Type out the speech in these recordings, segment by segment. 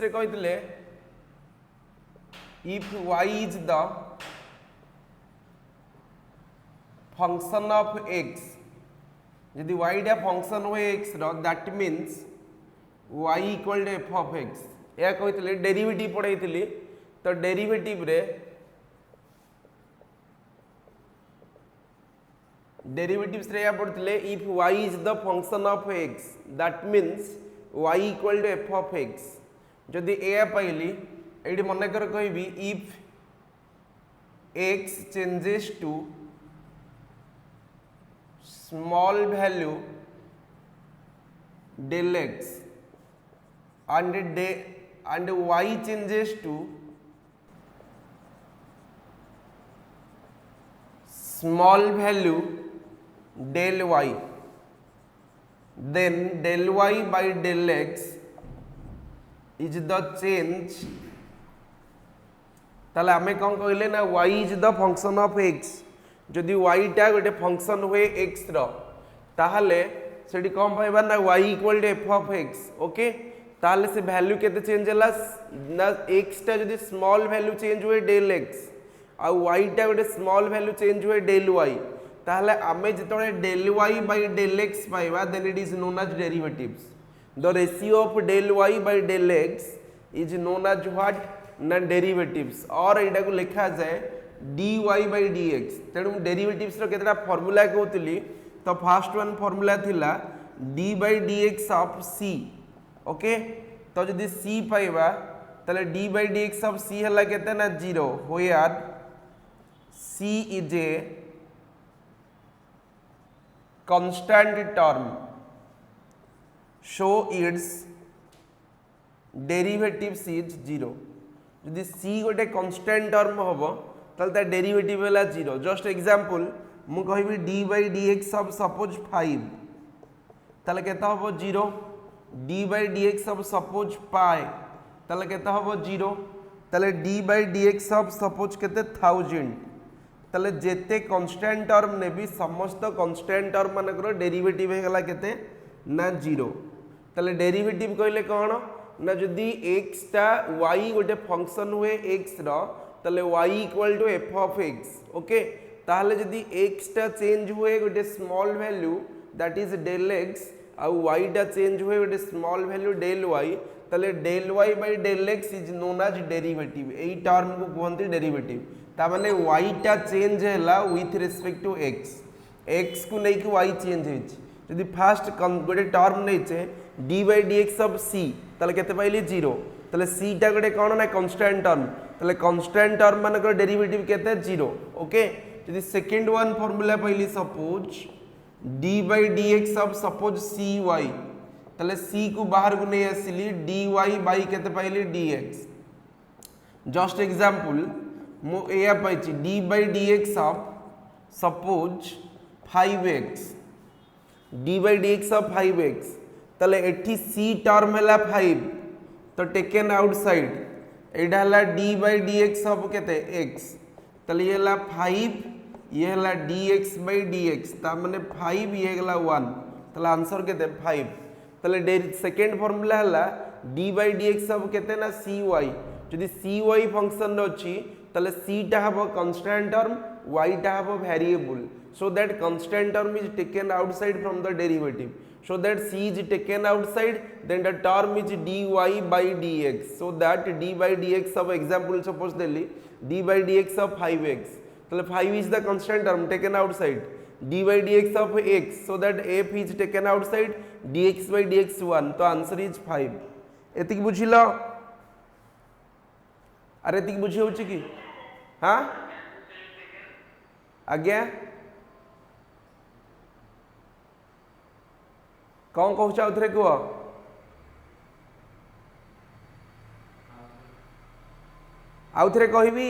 रे कहते if y is the function of x यदि y टा फंक्शन हुए x रो that means y equal to f of x या कहते डेरिवेटिव पढ़ाई तो डेरिवेटिव रे डेरिवेटिव्स रे या पढ़ते if y is the function of x that means y equal to f of x जदि ए पाइली ये मनकर कहबी if x changes to small value del x and y changes to small value del y, then del y by del x is the change ताले आमे कौन कहले ना y is the function of x जदि y टा गोटे function हुए x रो ताहले सेठी कौन पाइबा ना y equal to f of x okay ताहले से वैल्यू केते चेंज होला ना x टा जदि स्मॉल वैल्यू चेंज हुए del x आ y टा गोटे स्मॉल वैल्यू चेंज हुए del y ताहले आमे जतोले del y by del x पाइबा then it is known as derivatives the ratio of del y by del x is known as what ना derivatives और एटा को लिखा जाए dy by dx तेणु डेरिवेटिव्स रो केतरा फार्मूला कहउतली तो फर्स्ट वन फार्मूला थिला d by dx of c okay तो जदि c पाइबा तले d by dx of c हला केते ना 0 where c is a constant term so its derivatives is 0 जदि c गोटे कांस्टेंट टर्म होबो तले ता डेरिवेटिव हला 0 जस्ट एग्जांपल मु कहबी d by dx of suppose 5 तले केता होबो 0 d by dx of suppose pi तले केता होबो 0 तले d by dx of suppose केते 1000 तले जेते कांस्टेंट टर्म नेबी समस्त कांस्टेंट टर्म मानकर डेरिवेटिव हेगला केते ना 0 तले डेरिवेटिव कहले कोन ना जदि x टा y गोटे फंक्शन हुए x रो तले y equal to f of x okay ताहले जदि x टा चेंज हुए गोटे small value that is del x आ y टा चेंज हुए गोटे स्मॉल वैल्यू del y तले del y by del x is known as derivative एई टर्म को कहंती डेरिवेटिव ता माने y टा चेंज हैला विथ रिस्पेक्ट टू x को नै कि y चेंज होइछ जदि फर्स्ट गोटे टर्म नैचे d by dx of c तले केते पाइली 0 तले c टा गोटे कोन ना कांस्टेंट टर्म तले कांस्टेंट टर्म मानकर डेरिवेटिव केते 0 ओके यदि सेकंड वन फार्मूला पाइली suppose d by dx of suppose cy तले c को बाहर को नै आसिली dy by केते पाइली dx जस्ट एग्जांपल मु एया पाइची d by dx of suppose 5x d by dx of 5x तले एठी c टर्म हला 5 तो टेकन आउटसाइड एडा हला d by dx ऑफ केते x तले ये हला 5 ये हला dx by dx ता माने 5 ये हला 1 तले आंसर केते 5 तले सेकंड फार्मूला हला d by dx ऑफ केते ना cy जदि cy फंक्शन अछि तले c टा हबो कांस्टेंट टर्म y टा हबो variable so that constant term is taken outside from the derivative so that c is taken outside then the term is dy by dx so that d by dx of example suppose delhi d by dx of 5x so 5 is the constant term taken outside d by dx of x so that f is taken outside dx by dx 1 तो answer is 5 एतिक बुझिलो अरे एतिक बुझि होछि कि हां आज्ञा कौन कहूँ आउे कह आउे कहबी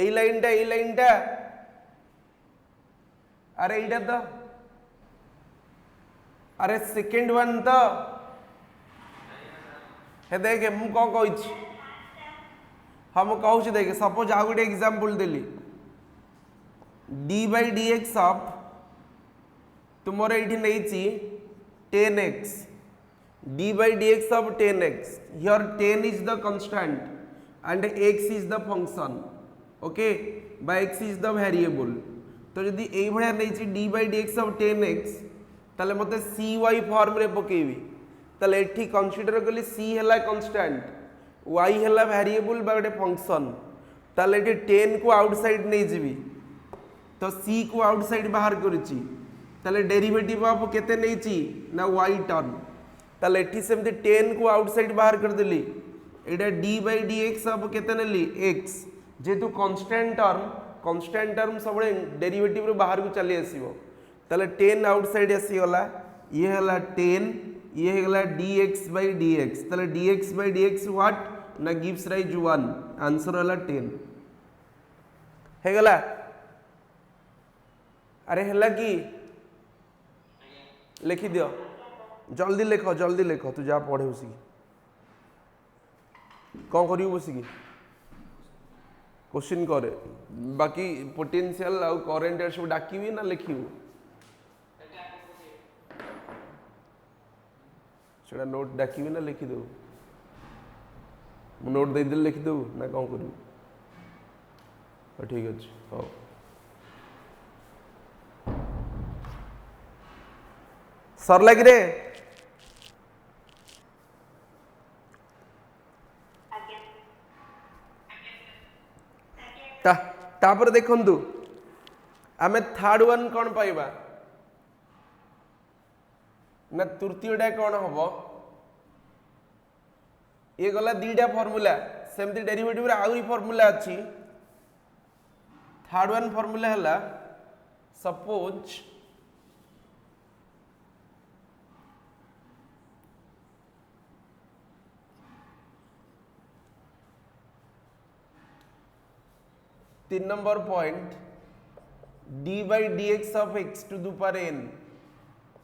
এই লাইনটা अरे এইটা तो अरे सेकेंड वन तो हे देख मु कौन कही हाँ मुझे कहूँ देख सपोज आ गोटे example Delhi d by dx of तुमर ये नहीं 10x d by dx of 10x. Here 10 is the constant and x is the function, okay, by x is the variable. तो जदि ये भाया नहीं d by dx of 10x ताले मते cy form रे पकेबी ताले एठी कंसीडर कली c हला कांस्टेंट y हला वेरिएबल बा गोटे फंक्शन ताले एठी 10 को आउटसाइड नहीं जीवी तो c को आउटसाइड बाहर करिची ताले डेरिवेटिव ऑफ केते नहीं ना y टर्म ताले एठी सेमती 10 को आउटसाइड बाहर कर देली एटा d by dx ऑफ केते नेली x जेतु कांस्टेंट टर्म सब डेरिवेटिव रे बाहर को चली आसीबो ताले 10 आउटसाइड आसी गला ये हला 10 ये हला dx by dx ताले dx by dx व्हाट ना गिव्स राइज 1 आंसर हला 10 हे गला अरे हला की लिखि दियो जल्दी लिख तू जा पढ़े बस कौन करू बस क्वेश्चन करे बाकी पोटेंशियल आउ करेंट सब डाकिबी ना लिखिबू सेटा नोट डाकिबी ना लिखि देबू नोट दे दे लिखि देबू ना कौन करू ठीक अच्छे हाँ सरला कि रे तापर देखंतु आमे थर्ड वन कौन पाइबा ना तृतीयटा कौन हम ये गला दीटा फॉर्मूला सेमती डेरिवेटिव रे आउरी फॉर्मूला अच्छी थर्ड वन फॉर्मूला हला सपोज तीन number point d by dx of x to the power n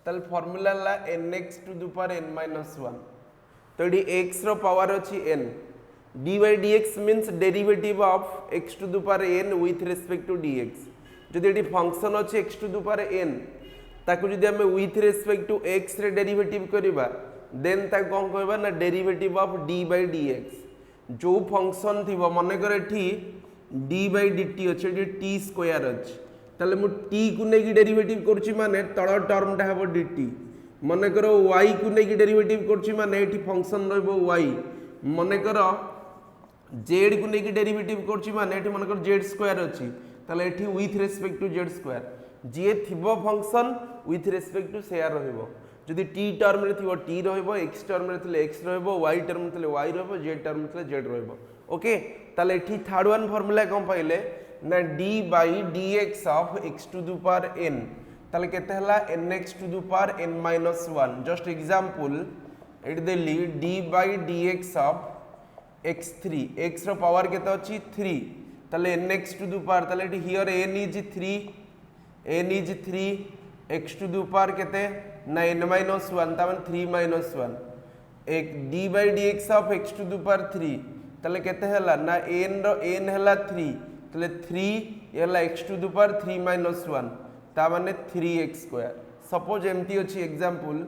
तल फॉर्मूला ला nx to the power n minus 1 तो ये x रो पावर अच्छी n d by dx means derivative of x to the power n with respect to dx जदि ये function अच्छी x to the power n ताकू जदि हमें with respect to x रे डेरिवेटिव करिबा देन ता कोन कहबा ना derivative of d by dx जो फंक्शन थिबो माने करे एठी d by dt अच्छे t स्क्वायर अच्छे ताले मु t को नेकी डेरिवेटिव करछि माने तळ टर्म टा हेबो dt माने करो y को नेकी डेरिवेटिव करछि माने एठी फंक्शन रहबो y माने करो z को नेकी डेरिवेटिव करछि माने एठी माने करो z स्क्वायर अछि ताले एठी with respect to z square जे थिबो फंक्शन विथ रिस्पेक्ट टू शेयर रहबो जदि t टर्म रे थिबो t रहबो x टर्म रे थिले x रहबो y टर्म रे थिले y रहबो z टर्म रे थिले z रहबो ओके ताले एठी थर्ड वन फार्मूला कोन पाइले ना d by dx of x to the power n ताले केते हला nx to the power n minus 1 just example एट देली d by dx of x3 x रो पावर केते अछि 3 ताले nx to the power ताले एठी here n is 3 x to the power केते ना n minus 1 ता माने 3 minus 1 एक d by dx of x to the power 3 ताले केते हला ना n रो n हला 3 ताले 3 हला x to the power 3 minus 1 ता माने 3x स्क्वायर सपोज एमती अछि एग्जांपल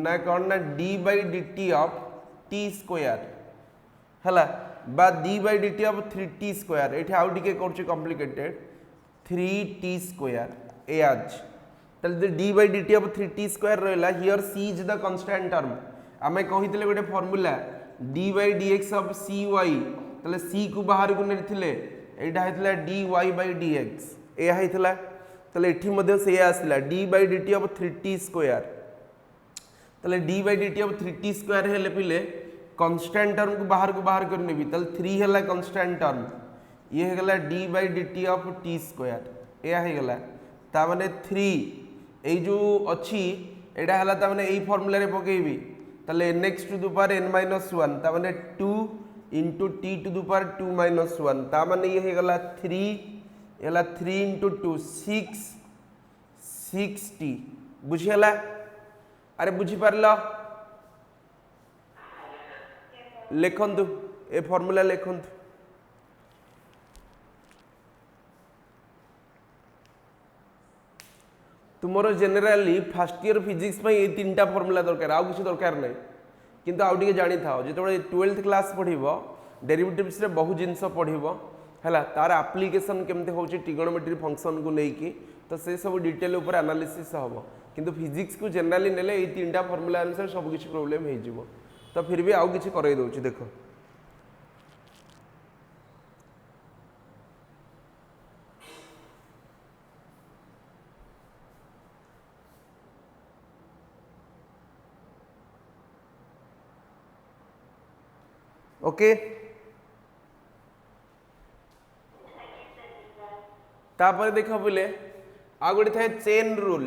ना कोन ना d by dt of t square हला बा d by dt of 3t square एठी आउ टिके करछि कॉम्प्लिकेटेड 3t स्क्वायर ए आज ताले d by dt of 3t square रहला here c is the constant term आमे कहितले गोटे formula d by dx of cy ताले c को बाहर को नेथिले एटा हेतला dy by dx ए हेतला ताले एठी मध्ये से आसिला d by dt of 3t square ताले d by dt of 3t square हेले पिले कांस्टेंट टर्म को बाहर कर नेबी ताले 3 हेला कांस्टेंट टर्म ये हेगला d by dt of t square ए हेगला ता माने 3 ए जो अछि एटा हला ता माने एई फार्मूला रे पकेबी ताले nx to the power n minus 1 ता माने 2 into t to the power 2 minus 1 ता माने ये हेगला 3 एला 3 into 2 6t बुझियला अरे बुझी परला लेखंतु ए फार्मूला लेखंतु तुमर जेनेराली फर्स्ट इयर फिजिक्स ये तीन फर्मूला दरकार आउ किसी दरकार नहीं किंतु आउ टे जानी था जो 12th क्लास पढ़व डेरिवेटिव्स रे बहुत जिनस पढ़व है तार एप्लिकेशन केमती हो ट्रिगोनोमेट्री फंक्शन को लेकिन तो से सब डिटेल उपर एनालिसिस हम किंतु फिजिक्स को जेनेराली नेले ये तीन फर्मूला अनुसार सब किसी प्रोब्लेम हो तो फिर भी आउ किसी करई दउछि देखो ओके तापर देख बोले आ गोटे थाए chain rule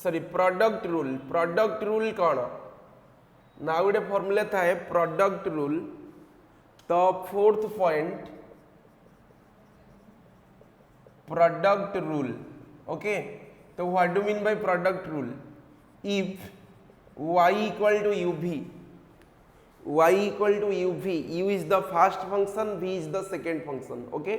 sorry product rule कौन ना गोटे फॉर्मूला थाए प्रोडक्ट रूल तो fourth point product rule okay तो what do mean by product rule if y equal to uv y equal to uv u is the first function v is the second function okay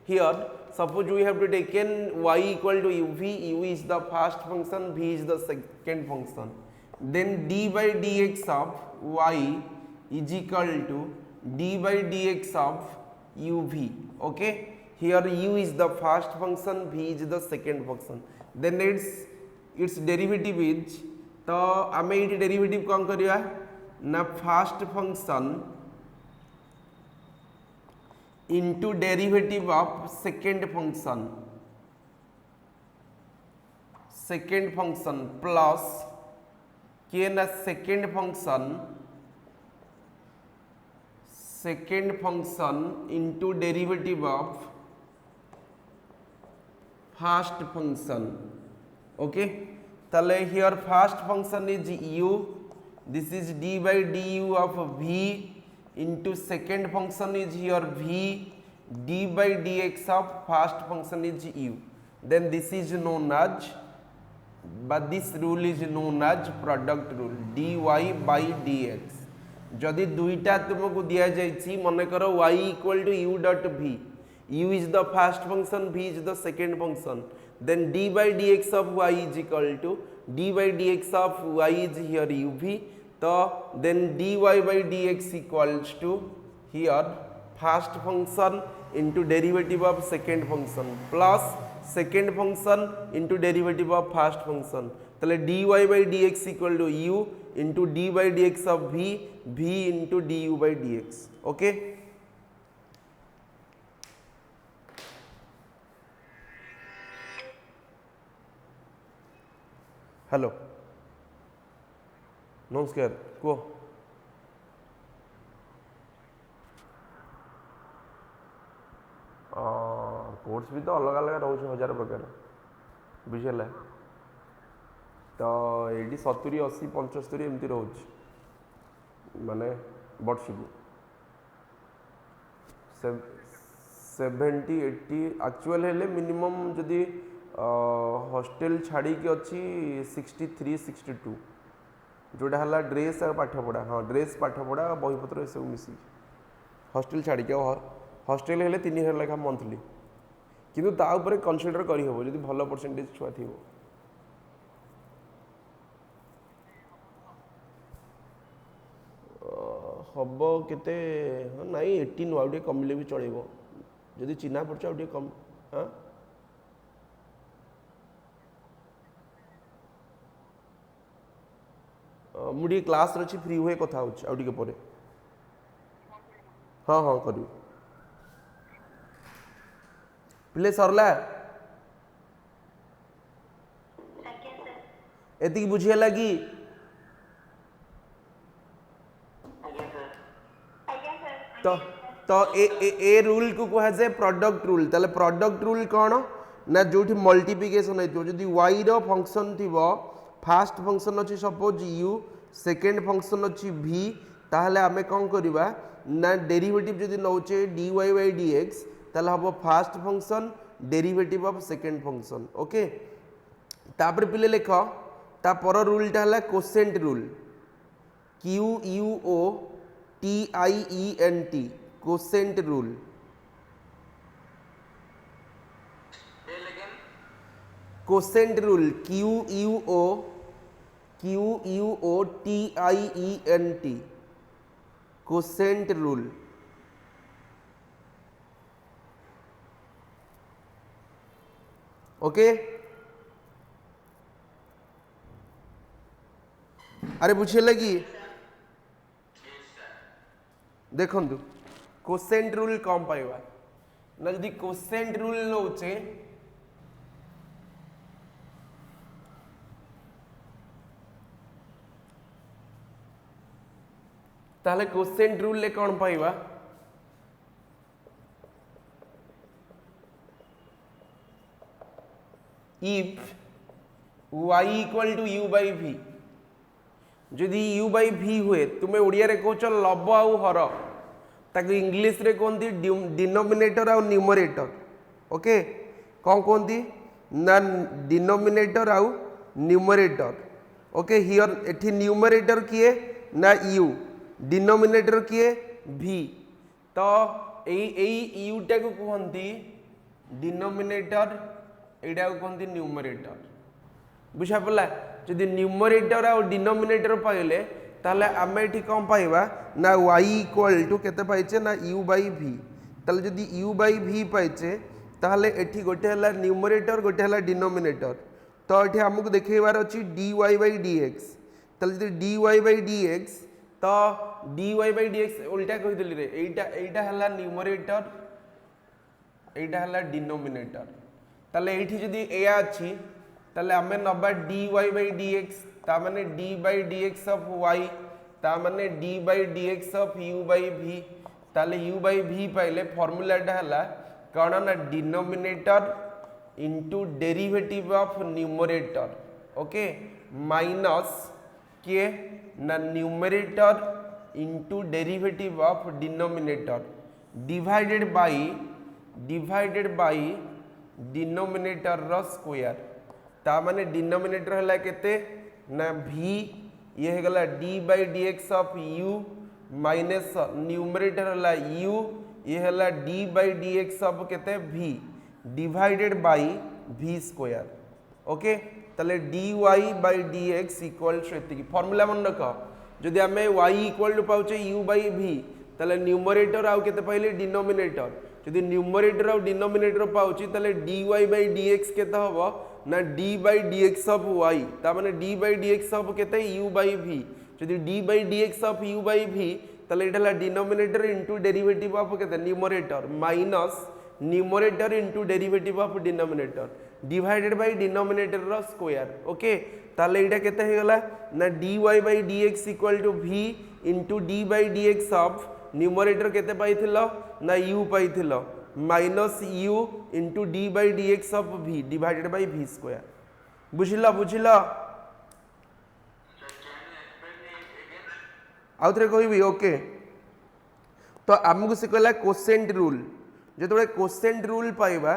here suppose we have to taken y equal to uv u is the first function v is the second function then d by dx of y is equal to d by dx of uv okay here u is the first function v is the second function then its derivative is तो आम ये derivative कौन करवा ना first function into derivative of second function plus किए ना second function into derivative of first function okay ताले here first function is u this is d by du of v into second function is here v d by dx of first function is u then this is known as but this rule is known as product rule dy by dx जदि दुईटा तुमको दिया जाइछि मने करो y equal to u dot v u is the first function v is the second function then d by dx of y is equal to d by dx of y is here uv तो then dy by dx equals to here first function into derivative of second function plus second function into derivative of first function ताले dy by dx equal to u into d by dx of v into du by dx okay hello नमस्कार कह course भी तो अलग अलग रोच 1000 प्रकार बुझेगा तो ये 70 80 75 एमती रोच माने वर्षक 70 80 एक्चुअल हेले मिनिमम जदि हॉस्टेल छाड़ी की अच्छी 63 62 जोड़ा है ड्रेस और पाठपढ़ा हाँ ड्रेस पाठपढ़ा बहीपत्र सब मिसी हॉस्टेल छाड़ी हॉस्टेल हेले 3000 लेखा मंथली किंतु ता ऊपर कनसिडर करी हबो जदि भलो परसेंटेज छुआ थिबो हबो केते नाई 18 आउ टे कमले भी चलेबो जदि चिन्हा पड़छ आउ टे कम हां मुझे क्लास अच्छी फ्री हुए कथा आउे हाँ हाँ कर पिले सरला एति बुझेला कि तो ए रूल को कह जाए प्रोडक्ट रूल ताले प्रोडक्ट रूल कौन ना जो मल्टीप्लिकेशन होइतो जदि y रो फंक्शन थिबो फास्ट फंक्शन अच्छी सपोज u सेकेंड फंक्शन अच्छी v ताहले आमे कौन करवा ना डेरिवेटिव जदि नौचे dy by dx ताहले हम fast function derivative of second function okay तापर पिले लेख ता पर रूलटा है quotient rule QUOTIENT quotient rule quotient rule QUOTIENT quotient rule. Okay अरे बुझे कि देखु कोसेंट रूल कौन पाइबा ना यदि कोसेंट रूल नौचे ताहले कोसेंट रूल ले कौन पाइबा if y equal to u by v जदि u बाई v हुए तुम्हें ओडिया रे कहछ लब आउ हर ताकि इंग्लिश रे कहती डिनोमिनेटर आउ न्यूमरेटर। ओके कौन कहती ना डिनोमिनेटर आउ न्यूमरेटर। ओके हियर एठी न्यूमरेटर किए ना u डिनोमिनेटर किए v तो यही यूटा को कहती डिनोमिनेटर एटा को कहती न्यूमरेटर। बुझा पड़ा जदि न्यूमरेटर आउ डिनोमिनेटर पाइले ताले आमे एठी कौन पाइबा ना y इक्वल टू केते पाइचे ना u बाई v ताले जदि u बाई v पाइचे ताले एठी गोटे हला न्यूमरेटर गोटे हला डिनोमिनेटर तो एठी हमकु देखैबार अछि dy बाई dx ताले जदि dy बाई dx तो dy बाई dx उल्टा कहि देली रे एटा हला न्यूमरेटर एटा हला डिनोमिनेटर ताले एठी जदि एया अछि ताले आमे नबा dy बाई dx ता माने d by dx of y ता माने d by dx of u by v ताले u बाई v पाइले फार्मूलाटा हला कौन ना denominator into derivative of numerator. Okay minus के ना numerator into derivative of denominator divided by denominator रो स्क्वायर ता माने डिनोमिनेटर हला केते ना v ये है गला d by dx of u minus numerator हला u ये हला d बाई dx ऑफ केते v divided by v square. Okay तले dy बाई dx इक्वल एति फार्मूला मन रख जदि आमे y इक्वल टू पाउचे u बाई v तले न्यूमरेटर आउ केते पाइले डिनोमिनेटर जदि न्यूमरेटर आउ डिनोमिनेटर पाउची तले dy बाई dx केते हबो ना d by dx of y ता माने d बाई dx ऑफ केते u बाई v जदि d by dx of u by v तले एटा डिनोमिनेटर इनटू डेरिवेटिव ऑफ केते numerator minus numerator into derivative of denominator divided by denominator रो square. Okay ताले एटा केते हे गला ना dy by dx equal to v into d by dx of numerator केते पाइथिलो ना u पाइथिलो minus u into d by dx of v divided by v square. बुझिला आउ थरे कहबी। ओके तो आमको से कहला कोसेंट रूल जो कोसेंट रूल पाइबा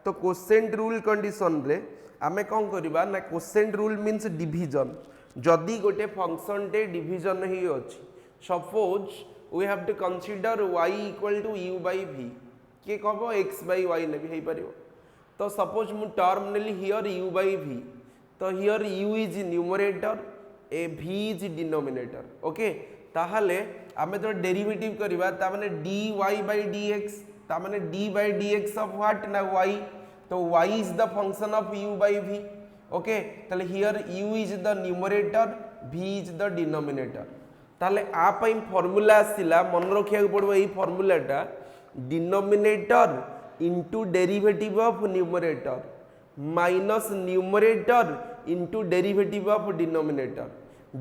तो कोसेंट रूल कंडीशन रे आमे कौन करबा ना कोसेंट रूल मीन्स डिवीजन जदि गोटे फंक्शन टे डिवीजन ही अछि suppose we have to consider y equal to u by v के कहबो x बाई y ने भी हे परिबो तो सपोज मु टर्म नेली हियर u बाई v तो हियर u इज न्यूमरेटर ए v इज डिनोमिनेटर। ओके ताहले आमे तो डेरिवेटिव करबा ता माने dy बाई dx ता माने d by dx of what ना y तो y is the function of u by v। Okay ताले here u is the numerator v is the denominator ताले आ पई फार्मूला आसिला मन रखिया पड़बो एही फार्मूलाटा denominator into derivative of numerator minus numerator into derivative of denominator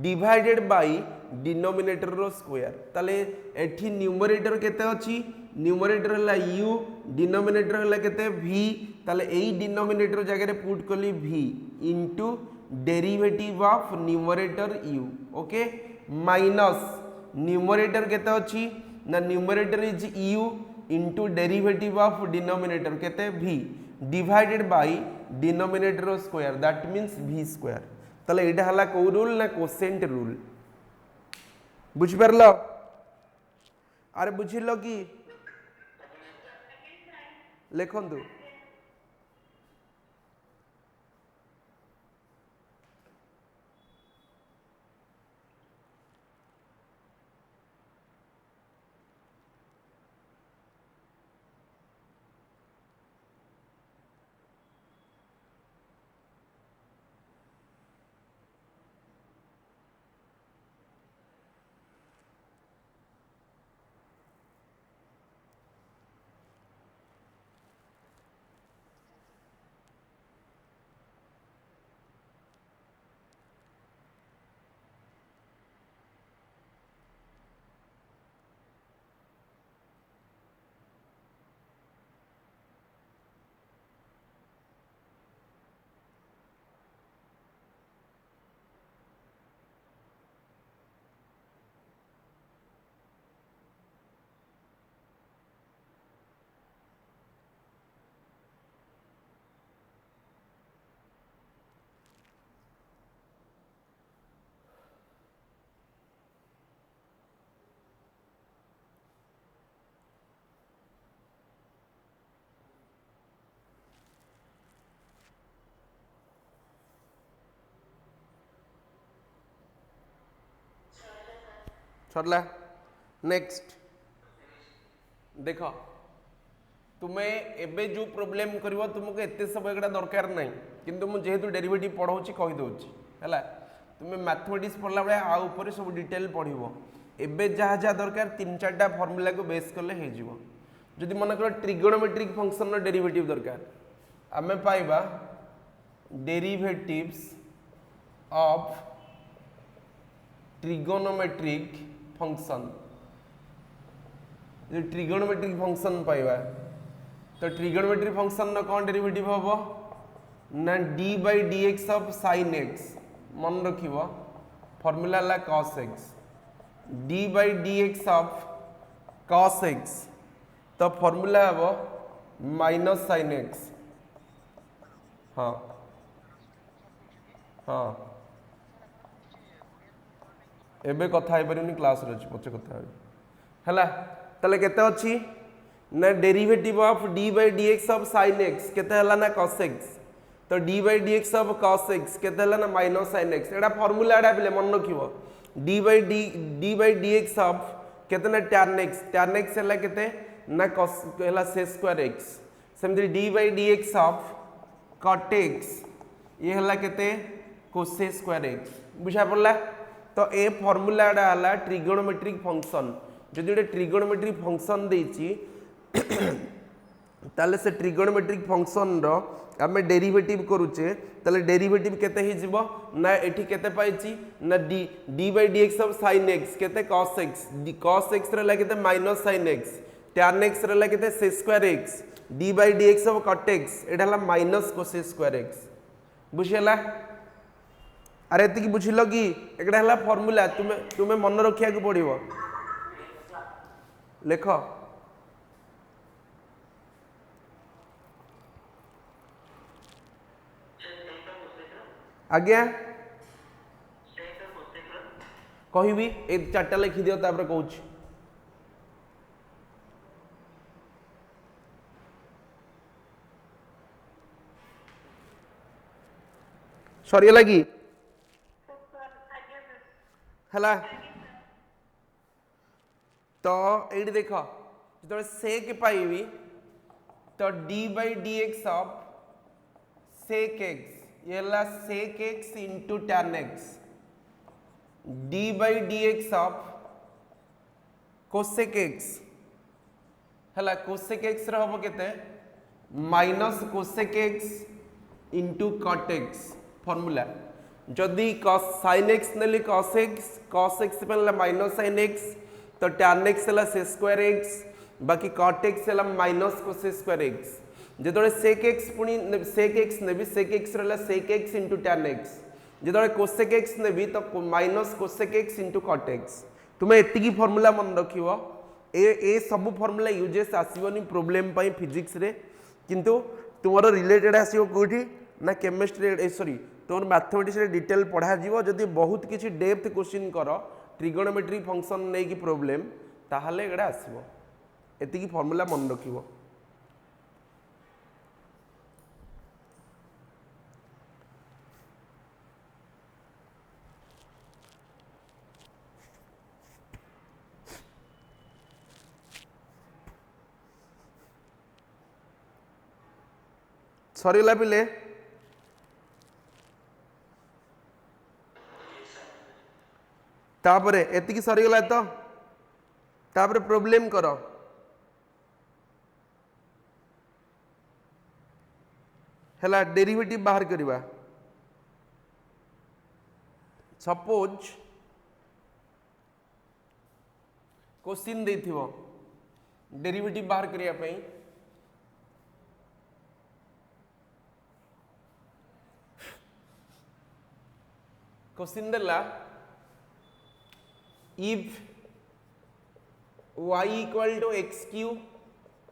divided by denominator रो स्क्वायर ताले एठी न्यूमरेटर केते अछि न्यूमरेटर हला u डिनोमिनेटर हला केते v ताले एही डिनोमिनेटर जगह रे पुट कली v into derivative of numerator u। Okay minus numerator केते अछि ना numerator is u into derivative of denominator केते v divided by denominator square that means v square. ताले एटा हला को रूल ना कोसेंट रूल बुझ परलो अरे बुझिलो कि लेखंतु सरला नेक्स्ट देख तुम्हें एबे जो प्रॉब्लम करिवो तुमको एते सब एगडा दरकार नहीं किंतु मु जेहेतु डेरिवेटिव पढ़ाऊची कहि दोची हैला तुम्हें मैथमेटिक्स पढ़ला बेले आ ऊपर सब डिटेल पढ़िबो एबे जहाँ जहाँ दरकार 3-4टा फॉर्मूला को बेस करले हे जिवो जदि मन कर ट्रिगोनोमेट्रिक फंक्शन रो डेरिवेटिव दरकार आमे पाइबा डेरिवेटिव्स ऑफ ट्रिगोनोमेट्रिक फंक्शन जो ट्रिगोनोमेट्रिक फंक्शन पाइबा तो ट्रिगोनोमेट्रिक फंक्शन ना कौन डेरिवेटिव हबो ना d by d x of sine x मन रखिबो फॉर्मूला ला cos x d by d x of cos x तो फॉर्मूला हबो माइनस साइन एक्स हाँ हाँ एबे कथा है परिनी क्लास रे पछे कथा हैला तले केते अछि ना derivative of d by d x of sine x केते हला ना cos x तो d by d x of cos x केते हला ना माइनस साइन एक्स एडा फार्मूला एडा पिले मन रखिबो d by d x of केते ना tan x हला केते ना cos हला से स्क्वायर x सेमति d by d x of cot x ये हला केते cos स्क्वायर x बुझा पड़ला तो ए फार्मूला एडा हला ट्रिगोनोमेट्रिक फंक्शन जदि गोटे ट्रिगोनोमेट्रिक फंक्शन देछि ताले से ट्रिगोनोमेट्रिक फंक्शन रो आमे डेरिवेटिव करूचे ताले डेरिवेटिव केते ही जिवो ना एठी केते पाइछि ना d by d x of sin x केते cos x रे केते minus sin x tan x रे केते से square x d by d x of cot x एटा हला माइनस cos स्क्वायर x बुझियला अरे एति की बुझिलो कि एकटा हला फार्मूला तुमे मन रखिया को पड़िबो लेख आज्ञा कहबी ए 4टा लिखि दियो तापर कहूछ सॉरी लगी हला तो ये देख जो सेक पाइबी तो d by d x of sec x ये sec x into tan x d by d x of cosec x है कोसेक एक्स हम के minus cosec x into cot x formula जदि sin x नेली cos x पे minus sin x तो tan x है sec square x बाकी cot x है माइनस cos स्क्वायर x जो सेक एक्स पुणी सेक एक्स नेबी सेक एक्स रहा sec x into tan x जो कोसेक एक्स नेबी तो minus cosec x into cot x तुम्हें एतिकी फॉर्मूला मन रखिबो ए सब फॉर्मूला यूजेस आसीबनी प्रॉब्लम पई फिजिक्स रे किंतु तुमरो रिलेटेड आसीबो कोठी ना केमिस्ट्री सॉरी तुम मैथमेटिक्स रे डिटेल पढ़ा जीवो जदि बहुत किसी डेप्थ क्वेश्चन कर ट्रिगोनोमेट्रिक फंक्शन नहीं कि प्रॉब्लम ताहले एगडा आसीबो एतिकी फॉर्मूला मन रखिबो सरीला पिले तापरे एतिकी सरीगला तो तापरे प्रॉब्लम करो हैला डेरिवेटिव बाहर करिवा सपोज क्वेश्चन देथिबो डेरिवेटिव बाहर करिया पई क्वेश्चन देला if y equal to x cube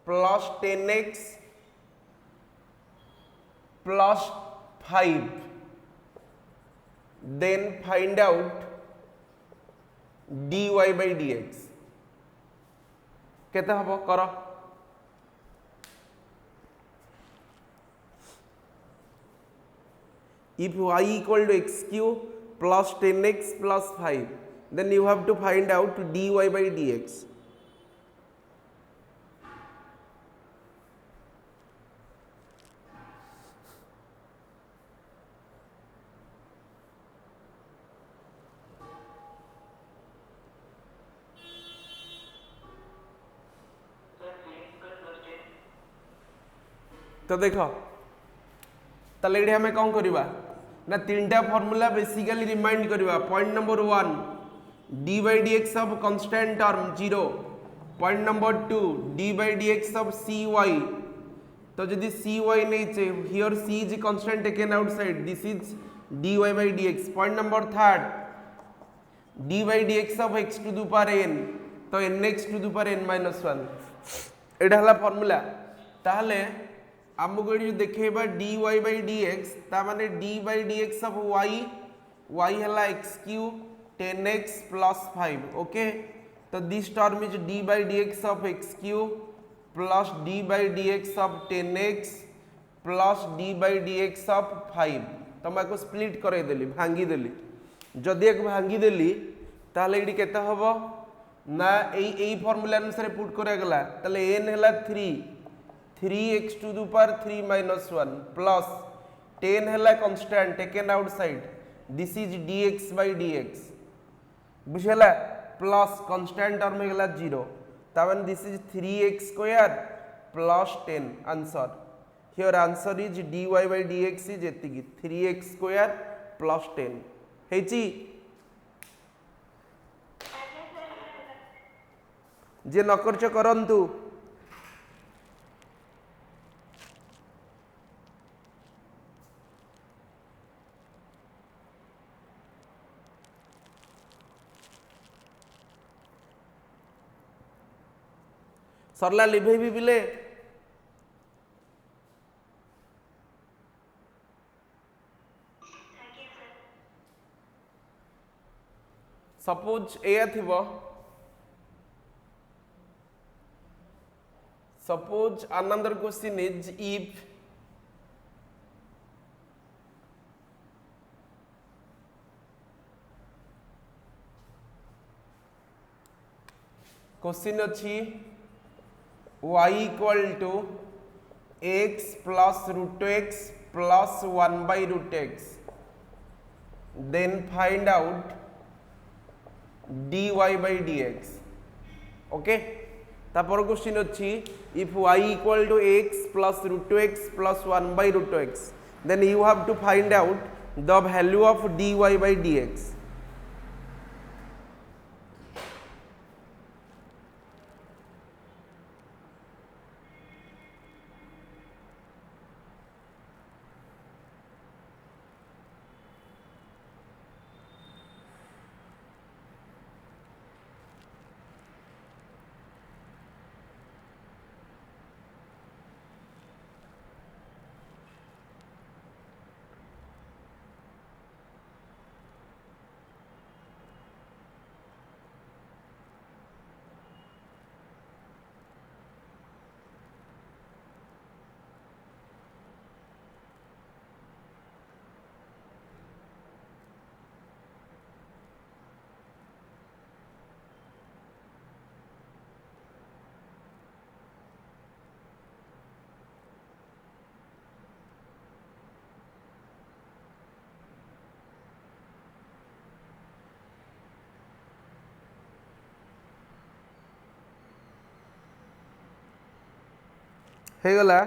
plus 10x plus 5 then find out dy by dx केते हबो करो if y equal to x cube plus 10x plus 5 then you have to find out dy by dx. तो देख ताले ये हमें कौन करवा ना तीनटा फॉर्मूला बेसिकली रिमाइंड करवा। Point number 1 d by d x of constant term 0। Point number 2 d by d x of c y. तो जदि सी वाई नहीं here c is constant taken outside, this is d y by d x. Point number 3 d by d x of x to the power n, तो n x to the power n minus 1 एटा हला formula. ताहले आमको ये देखा d y by d x ताने d by d x of y, y है x cube 10x plus 5। Okay, तो this term is d by d x of x cube plus d by d x of 10x plus d by d x of 5। तो मैं को split करदेली भांगीदेली। जदि एक भांगीदेली ताहले ये केते हबो ना एई फॉर्मूला अनुसार पुट करागला। ताहले n है 3x to the power 3 minus 1 plus 10 है constant taken outside, this is dx by dx बुझेला प्लस कांस्टेंट टर्म में गला 0, तब this is 3x square plus 10। Answer here answer is dy by dx is एतिकी 3x square plus 10 हेची। जे न करछ करंतु। सरला लिभे भी बिले सपोज एया थिबो, suppose another question is if question अच्छी y equal to x plus root x plus 1 by root x, then find out dy by dx. okay, तापर क्वेश्चन अच्छी if y equal to x plus root x plus 1 by root x, then you have to find out the value of dy by dx. ହେଇଗଲା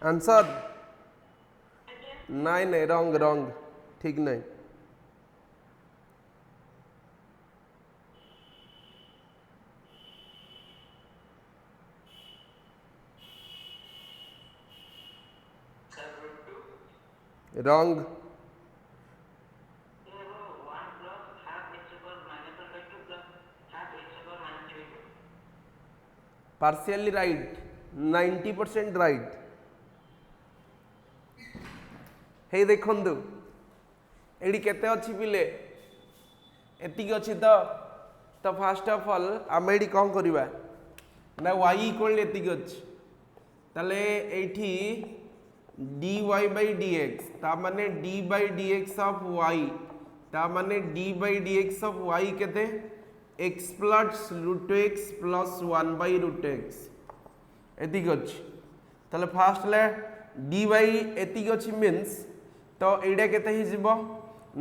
answer नहीं नहीं wrong wrong ठीक नहीं wrong partially right 90% right हे देखंतु AD केते अछि पिले एतिक अच्छी तो फास्ट ऑफ ऑल आम ये कौन करवा ना y इक्वल एतिक अच्छी ताले एठी dy by dx ता माने d by dx of y ता माने d by dx of y केते x plus root x plus 1 by root x एतिक अच्छी ताले फास्ट ले dy एतिक अच्छी मीन्स तो एडा केते ही जीवो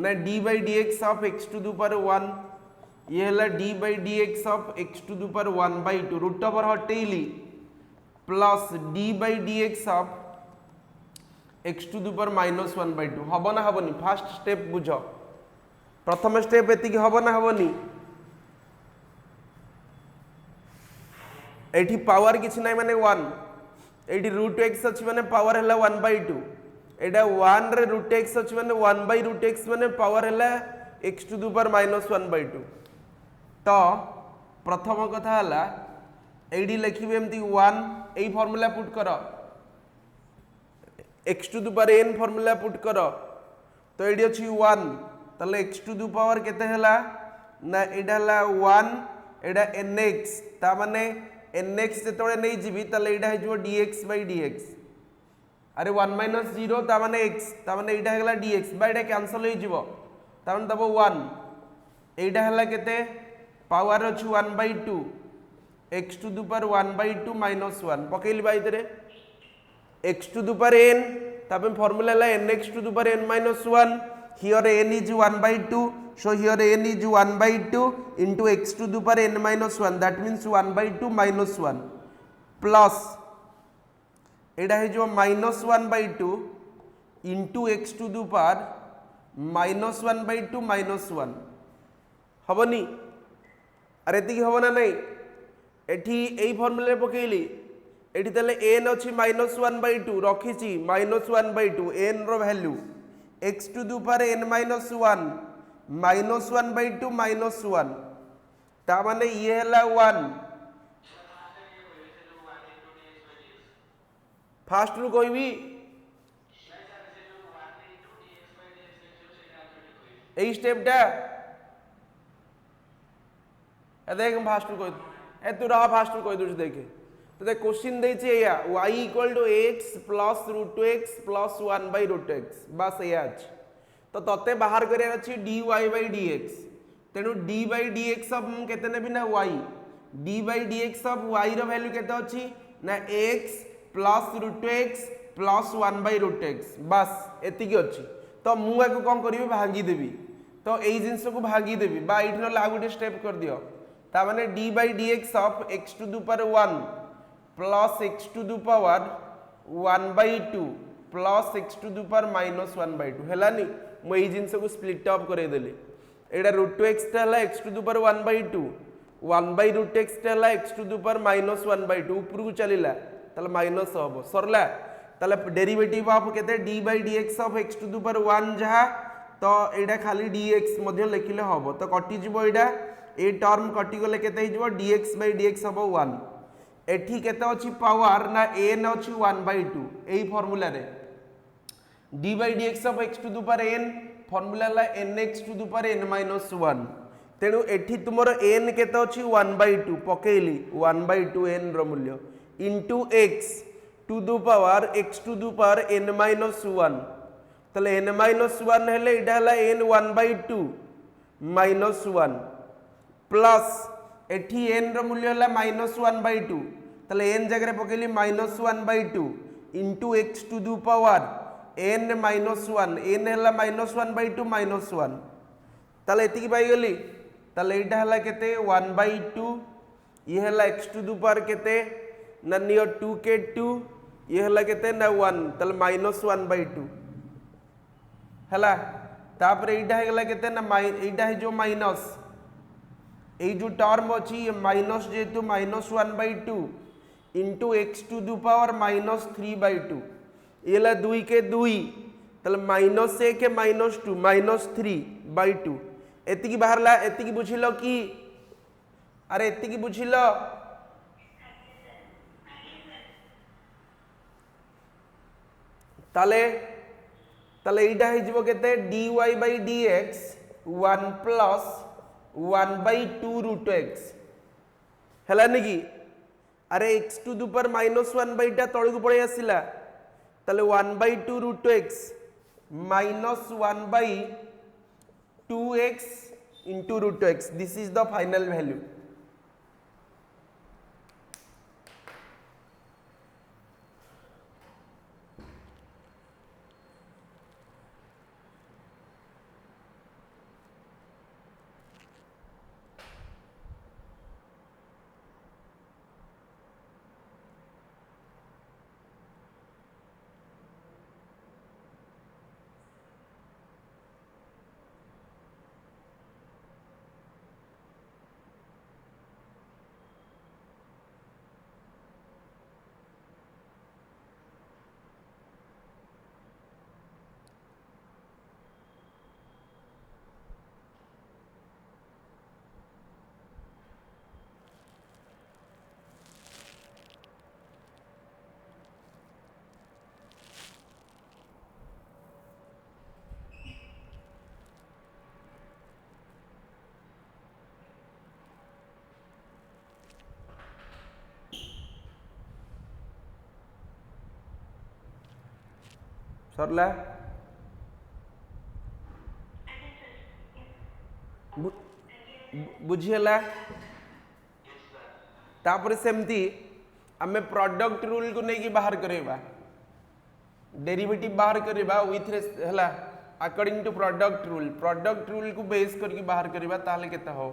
ना d by dx of x to the power 1 ये हला d by dx of x to the power 1 by 2 root over हटेली plus d by dx of x to the power minus 1 by 2 हबो ना हबोनी फास्ट स्टेप बुझ प्रथम step एतिक हबो ना हबोनी एठी पावर किछि नै माने 1 एठी रूट x अछि माने पावर हला 1 by 2 एटा 1 रे रूट x अछि माने 1 by रूट x माने पावर हला x to the power minus 1 by 2 तो प्रथम कथा हला एडी लिखिबे एमती 1 एई फार्मूला पुट करो x to the power n formula put करो तो एडी अछि 1 तले x to the power केते हला ना एडा हला 1 एडा nx ता माने nx जेतोळे नै जिबी तले एडा हे जो dx by dx अरे 1 minus 0 ता माने x ता माने एडा हला dx बा एडा कैंसिल हो जिवो ता माने दबो 1 एडा हला केते पावर अछि 1 by 2 x to the power 1 by 2 minus 1 पकेली बा इतरे x to the power n तबे फार्मूला ला nx to the power n minus 1 here n is 1 by 2 so here n is 1 by 2 into x to the power n minus 1 that means 1 by 2 minus 1 plus एडा है जो minus 1 by 2 into x to the power minus 1 by 2 minus 1 हबनी अरे एतिक हबो ना नहीं एठी एई formula रे पकेली एठी तले n अछि -1 by 2 रखिछि -1 by 2 n रो value x to the power n minus 1 -1 by 2 -1 ता माने ये हला 1 फास्ट रु कहबी एई स्टेप टा देख फास्ट रु कह ए तू रहा फास्ट रु कह दु देखे तो देख क्वेश्चन देछि या y equal to x plus root x plus 1 by root x बस या अछि तो तते बाहर करे अछि dy by dx तेनु d by dx सब केते नेबी ना y d by dx सब y रो वैल्यू केते अछि ना x plus root x plus 1 by root x बस एति की अछि तो मु एको कोन करिवे भांगी देबी तो एई जिंस को भांगी देबी बा एठनो लागुटे स्टेप कर दियो ता माने d by dx of x to the power 1 plus x to the power 1 by 2 plus x to the power minus 1 by 2 हेलानी मु एई जिंस को स्प्लिट अप करे देली एडा रूट x ता हला x to the power 1 by 2 1 by root x ता हला x to the power minus 1 by 2 ऊपर को चलीला तले माइनस हबो सरला तले डेरिवेटिव ऑफ केते d by dx of x to the power 1 जहा तो एडा खाली dx मध्ये लिखिले हबो तो कटि जिवो एडा ए टर्म कटि गले केते हि जिवो dx by dx हबो 1 एठी केते अछि पावर ना n अछि 1 by 2 एई फार्मूला रे d by dx of x to the power n formula ला nx to the power n minus 1 तेनु एठी तुमरो n केते अछि 1 by 2 पकेली 1 by 2 n रो मूल्य into x to the power x to the power n minus 1 तले n minus 1 हेले इडा हला n 1 by 2 minus 1 plus एठी n रो मूल्य हला -1 by 2 तले n जगह रे पकेली -1 by 2 into x to the power n minus 1 n हला -1 by 2 -1 तले एति की पाई गेली तले इडा हला केते 1 by 2 ये हला x to the power केते ना नियर 2 के 2 ये हला केते ना 1 तले -1 by 2 हला तापर इडा हेगला केते ना इडा है जो माइनस ए जो टर्म अछि ये minus जेतु -1 by 2 into x to the power -3 by 2 येला 2 के 2 तले -1 के -2 -3 by 2 एति की बाहरला एति की बुझिलो कि अरे एति की बुझिलो ताले ताले इडा हे जिवो केते dy by dx 1 plus 1/2√x हेलानी कि अरे x टू द पावर -1 टा तळ को पळे आसिला ताले 1/2√x -1/2x into √x this is the final value. सरला बुझीला तापर सेमती आमे प्रोडक्ट रूल को नहीं बाहर करवा डेरिवेटिव बाहर करवा विथ हला अकॉर्डिंग टू प्रोडक्ट रूल को बेस करके बाहर करवा ताले केते हो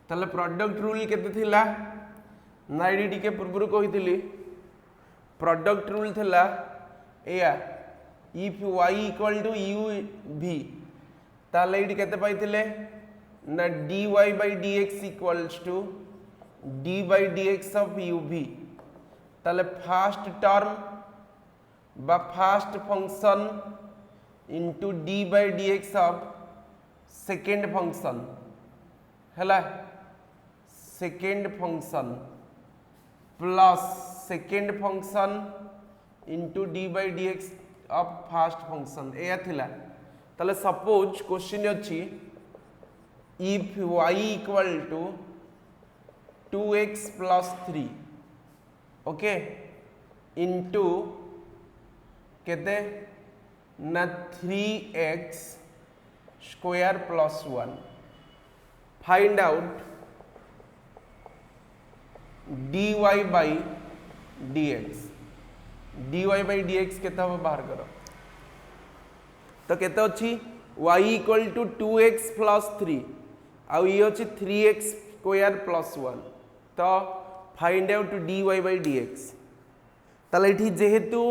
ताले प्रोडक्ट रूल केते थिला ना एडी टिके पूर्व कहितली प्रोडक्ट रूल थिला एया if y equal to u v ताले एडी केते पाइथिले ना dy by dx equals to d by dx of u v ताले फर्स्ट टर्म बा first function into d by dx of second function हैला second function plus second function into d by d x of first function एया थिला ताले suppose question अच्छी if y equal to 2x plus 3 okay into केते ना 3x square plus 1 find out dy by dx dy by dx केते हम बाहर करो तो केते अछि y equal to 2x plus 3 आउ ये अछि 3x स्क्वायर प्लस 1 तो find out dy by dx ताले एठी जेहेतु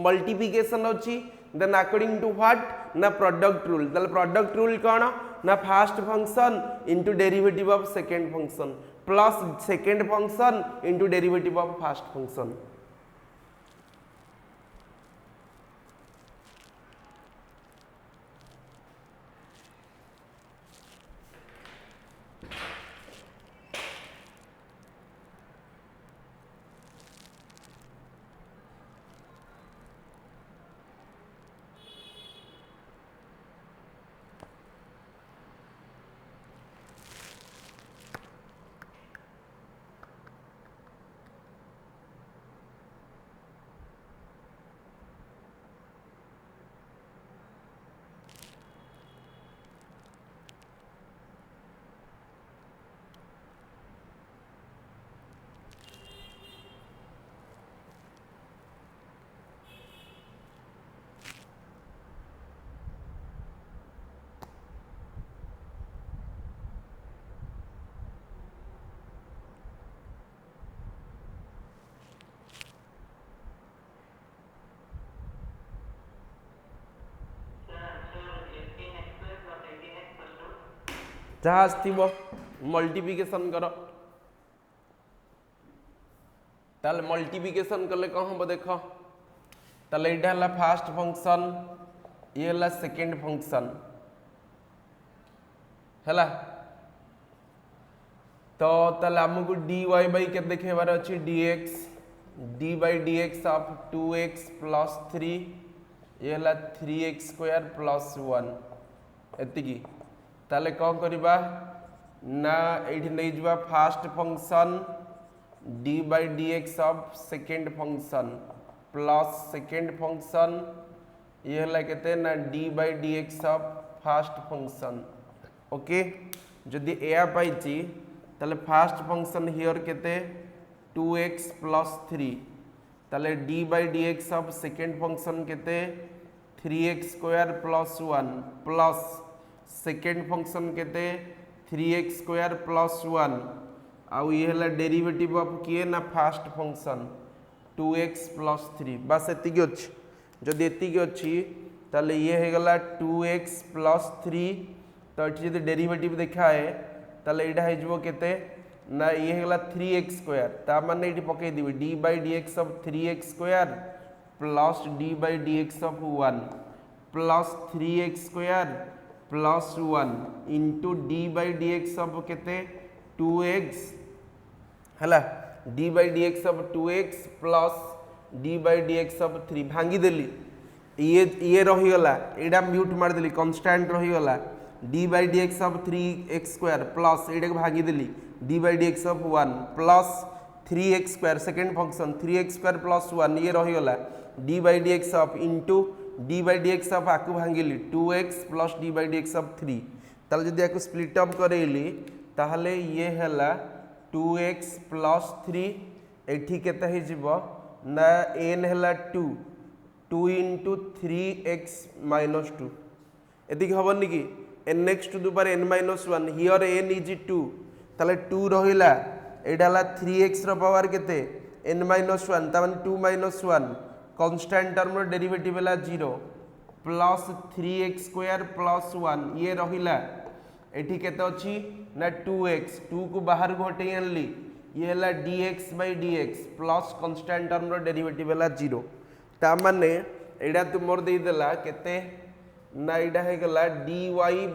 मल्टीप्लिकेशन अछि देन अकॉर्डिंग टू व्हाट ना प्रोडक्ट रूल ताले प्रोडक्ट रूल कोन ना first function into derivative of second function plus second function into derivative of first function जहाँ आसथिबो multiplication कर ताले मल्टीप्लिकेशन कले कौन हम देख ताले एटा हला फर्स्ट फंक्शन ये हला सेकेंड फंक्शन हैला तो ताले हमको dy बाई के देखेबार अछि dx d by dx of 2x plus 3 ये हला 3x स्क्वायर प्लस 1 एतिकी ताले कौन करिबा ना एठी नै जिबा first function d by dx of second function plus second function ये हला केते ना d by dx of first function okay जदि एया पाइची ताले फर्स्ट फंक्शन हियर केते 2x प्लस 3 ताले d by dx of second function केते 3x square plus 1 plus second function केते 3x स्क्वायर प्लस 1 आउ ये हला डेरिवेटिव ऑफ किए ना फर्स्ट फंक्शन 2x प्लस 3 बस एतिकी अछि जदि एतिकी अछि ताले ये हे गला 2x प्लस 3 तो ये जदि डेरिवेटिव देखाए ताले एटा हे जबो केते ना ये हे गला 3x स्क्वायर ता माने एटी पके दिबे d by dx of 3x square plus d by dx of 1 plus 3x square plus 1 into d by dx of केते 2x हला d by dx of 2x plus d by dx of 3 भांगी देली ये रही गला एडा mute मार देली constant रही गला d by dx of 3x square plus एडा के भांगी देली d by dx of 1 plus 3x square second function 3x square plus 1 ये रही गला d by dx of into d by dx of आकु भांगिली 2x plus d by dx of 3 ताले जदि आकु स्प्लिट अप करेली ताहले ये हला 2x प्लस 3 एठी केते हे जिवो ना n हला 2 इंटू 3x माइनस 2 एति हबनी कि nx to the power n minus 1 here n is 2 ताले 2 रहिला एडा हला 3x रो पावर केते n माइनस 1 ता माने 2 माइनस 1 कांस्टेंट टर्म रो डेरिवेटिव हला 0 प्लस 3x स्क्वायर प्लस 1 ये रहिला एठी केते अछि ना 2x 2 को बाहर को हटे आनली ये हला dx by dx plus constant term रो डेरिवेटिव हला 0 ता माने एडा तुमर दे देला केते ना एडा हे गला dy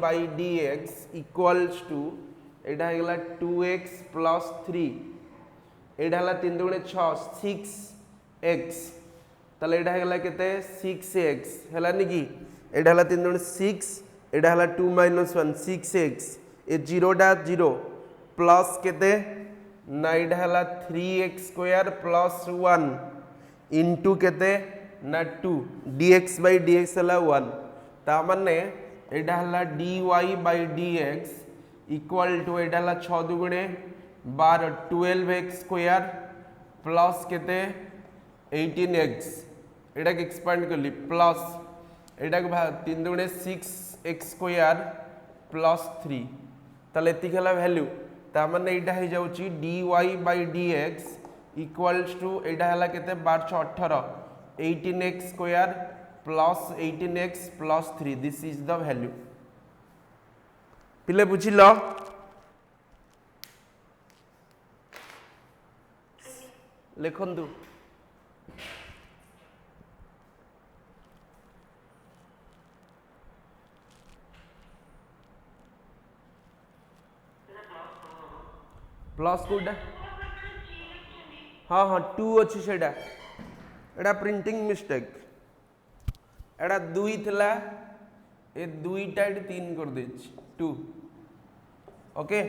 by dx equals to एडा हे गला 2x प्लस 3 एडा हला 3 दुणे 6 6x ताले एडा हे गला केते 6x हला निकी एडा हला 3 दुणे 6 एडा हला 2 माइनस 1 6x ए 0 डा 0 प्लस केते ना एडा हला 3x स्क्वायर प्लस 1 इंटू केते ना 2 dx बाई dx हला 1 ता माने एडा हला dy by dx equal to एडा हला 6 दुगुणे 12 12x स्क्वायर प्लस केते 18x एडा के एक्सपांड करली प्लस एडा के 3 दुगुणे 6x स्क्वायर प्लस 3 ताले एति हला वैल्यू ता माने एडा हे जाउची dy by dx equals to एडा हला केते 12 18 18x square plus 18x plus 3 this is the value पिले बुझिल लिखंतु प्लस कोडा हाँ हाँ 2 अच्छी सेटा एडा प्रिंटिंग मिस्टेक एडा 2 थिला ए 2टा 3 कर दे 2 ओके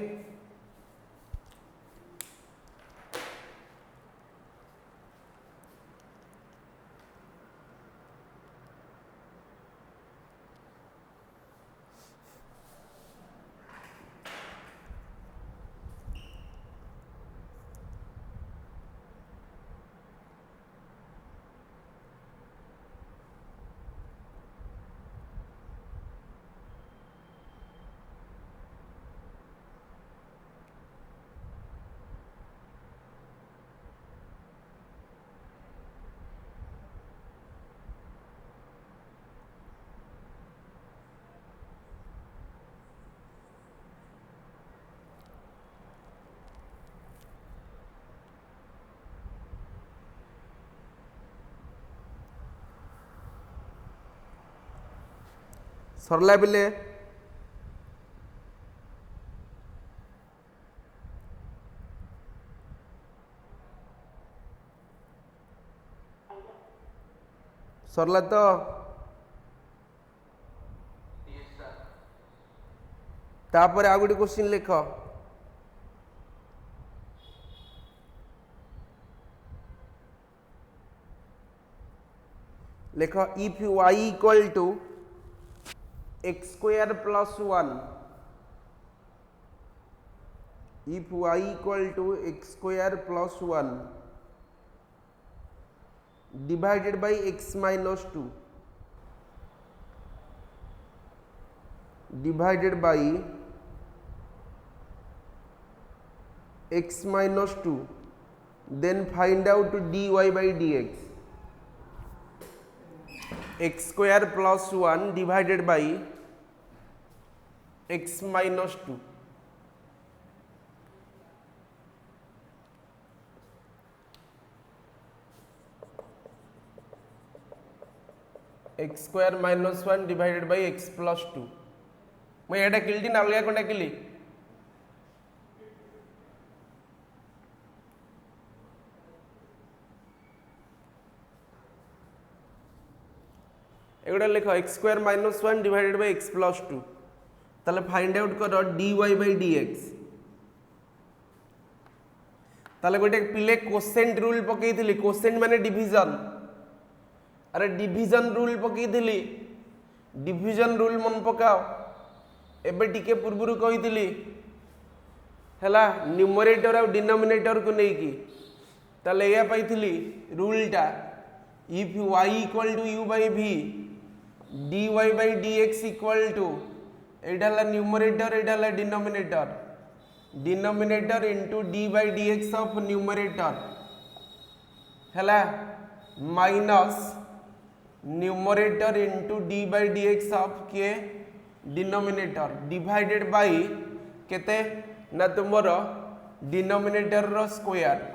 सरला बिले सरला तो तापर आ गोटे क्वेश्चन लिख लिख if y equal to x square plus 1 if y equal to x square plus 1 divided by x minus 2 divided by x minus 2 then find out dy by dx x square plus 1 divided by x minus 2 x square minus 1 divided by x plus 2 मैं एटा किल्टी ना अलगा कोनटा किली एगुडा लिख x square minus 1 divided by x plus 2 ताले find out करो dy by dx ताले गोटे पिले कोसेंट रूल पकेइथिली कोसेंट माने डिवीजन अरे डिवीजन रूल पकेइथिली डिवीजन रूल मन पकाओ एबे टिके पूर्वरु कहिथिली हैला न्यूमरेटर और डिनोमिनेटर को नहीं की ताले या पाइथिली रूलटा if y equal to u by v dy by dx equal to एडाला न्यूमरेटर एडाला denominator denominator into d by dx of numerator हैला minus numerator into d by dx of के डिनोमिनेटर डिवाइडेड बाय केते ना तुमरो denominator रो square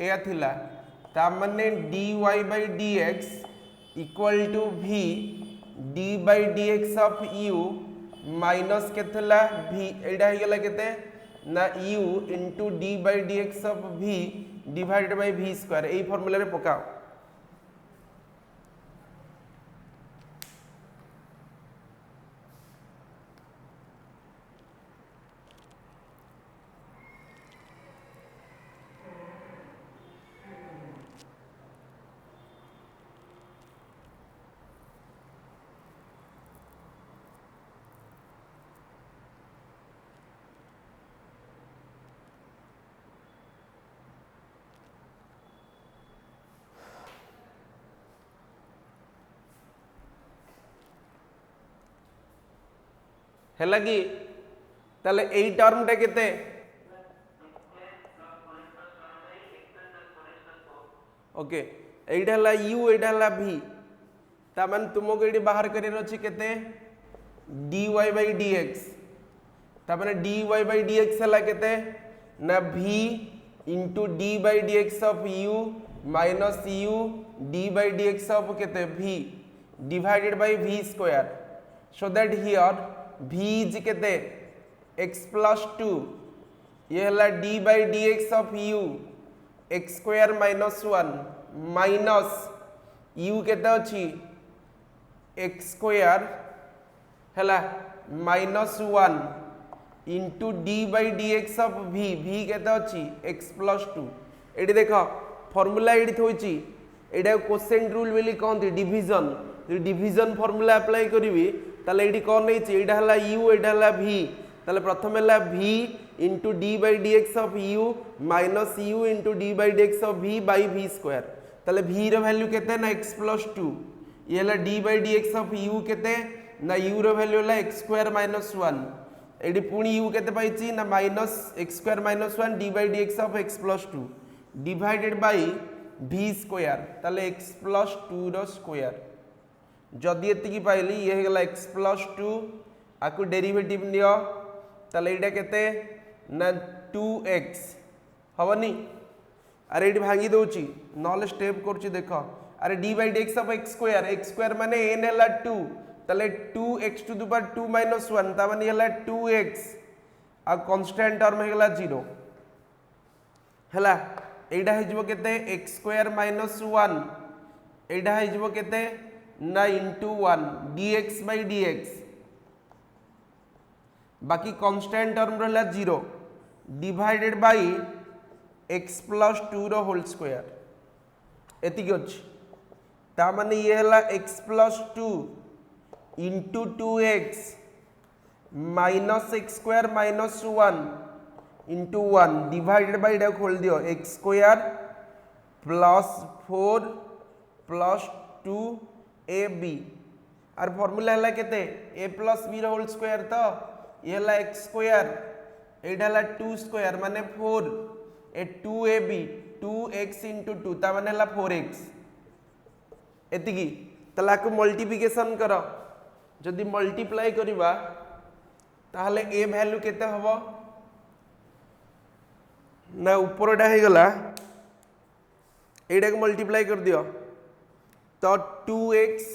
एया थिला ता माने dy by dx equal to v d by dx of u minus केथला v एडा हे गेला केते ना u into d by dx of v divided by v square एई फार्मूला रे पकाओ है लगी ताले एई टर्म टा केते ओके एइटा हला u एइटा हला v ता मान तुमको एडी बाहर करे रछि केते dy by dx ता माने dy by dx हला केते ना v into d by dx of u minus u d by dx of केते v divided by v square so that here v is केते x plus 2 ये हला d by dx of u x square minus 1 minus u केते अछि x square हला minus 1 into d by dx of v v केते अछि x plus 2 AD देखो formula AD थोइची एडा कोसेंट रूल बेली कहंती डिवीजन डिवीजन फार्मूला अप्लाई करिवि ताले AD कोन नै छि एडा हला u एडा हला v ताले प्रथम हला v into d by dx of u minus u into d by dx of v by v square ताले v रो वैल्यू केते ना x plus 2 ये हला d by dx of u केते ना u रो वैल्यू हला x square minus 1 एडी पुणी u केते पाइछि ना minus x square minus 1 d by dx of x plus 2 divided by v square ताले x plus 2 रो स्क्वायर जदि एति की पाइली ये हे गला x plus 2 आकु डेरिवेटिव नियो ताले एटा केते ना 2x हवनी अरे एटी भांगी दोची नॉले स्टेप करछि देखो अरे d by dx of x square माने n हला 2 ताले 2x to the power 2 minus 1 ता माने हला 2x आ कांस्टेंट टर्म हे गला 0 हला एटा हे जबो केते x square minus 1 एटा हे जबो केते ना इंटू 1 dx बाई dx बाकी कांस्टेंट टर्म रहा 0 डिवाइडेड बाई x प्लस 2 रो होल स्क्वायर एतिक अछि ता माने ये हला x plus 2 into 2x minus x square minus 1 into 1 divided by इटा खोल दियो x square plus 4 plus 2 a b आर फॉर्मूला है केते a plus b whole square तो ये है एक्स स्क्वायर एटा है 2 स्क्वायर माने 4 ए 2 ए बी 2x इंटू 2 ता माने है 4x एतिकी तला को मल्टीप्लिकेशन करो जदि मल्टीप्लाई करिबा ताहले ए वैल्यू केते हबो ना ऊपरटा हो गला एटा को मल्टीप्लाई कर दियो तो 2x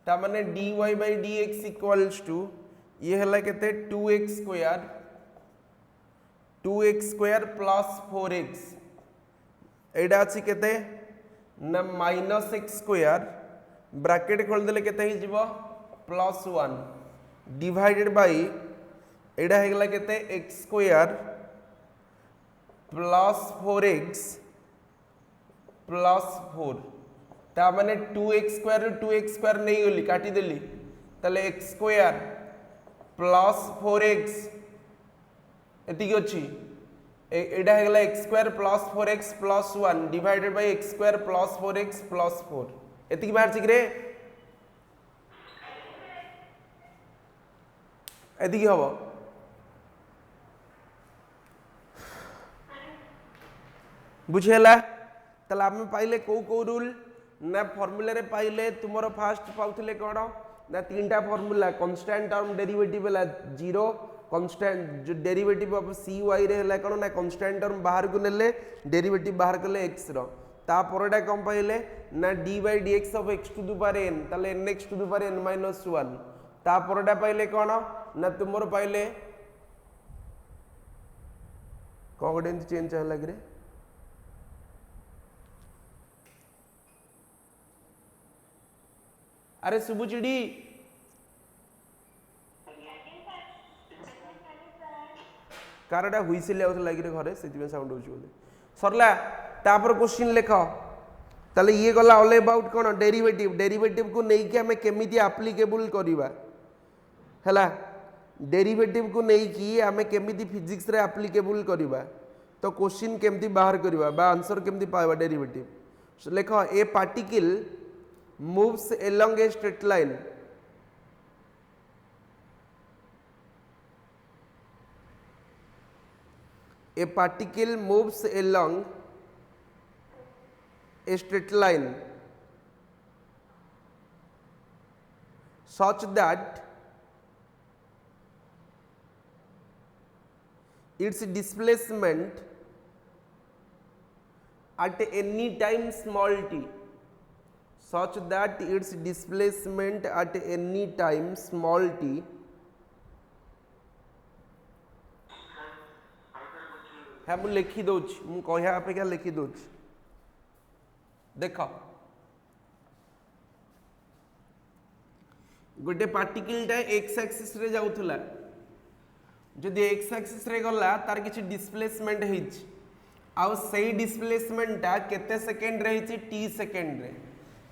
ता माने dy by dx equals to ये हला केते 2x स्क्वायर प्लस 4x एटा अछि केते ना माइनस x स्क्वायर ब्रैकेट खोल देले केते ही जीवो प्लस 1 डिवाइडेड बाई एटा हो गला केते x square plus 4x plus 4 ता माने 2x स्क्वायर नहीं गली काटी देली तले x स्क्वायर प्लस 4x एतिक अछि एटा हो गला x square plus 4x plus 1 divided by x square plus 4x plus 4 एतिक बाहर छिक रे एतिक हबो बुझेला तले आमे पाइले को रूल ना फॉर्मूला रे पाइले तुमरो फास्ट पाउथिले कोन ना तीनटा फॉर्मूला कांस्टेंट टर्म डेरिवेटिव है 0 कांस्टेंट जो डेरिवेटिव ऑफ cy रे हला कोन ना कांस्टेंट टर्म बाहर को नेले डेरिवेटिव बाहर करले x रो ता परडा कम पाइले ना d by dx of x to the power n तले nx to the power n minus 1 ता परडा पाइले कोन ना तुमरो पाइले कोगडेंस चेंज है लग रे अरे सुबुचिड़ी कारटा हुईसिले आउथ लागि रे घरे सेति साउंड होची बोले सरला तापर क्वेश्चन लेख ताले ये गला ऑल अबाउट कोन डेरिवेटिव को नहीं कि हमें केमिति एप्लीकेबल करिवा हला डेरिवेटिव को नहीं कि हमें केमिति फिजिक्स रे एप्लीकेबल करिवा तो क्वेश्चन केमिति बाहर करिवा बा आंसर केमिति पाइबा डेरिवेटिव लेख ए particle moves along a straight line a particle moves along a straight line such that its displacement at any time small t such that its displacement at any time small t है मु लिखि दोछ मु कहया अपेक्षा लिखि दोछ देख गोटे पार्टिकलटा x axis रे जाउथला जदि एक्स एक्सिस रे गला तार किछि डिस्प्लेसमेंट हेछि आ सेही डिस्प्लेसमेंटटा केते सेकेंड रे हेछि t सेकेंड रे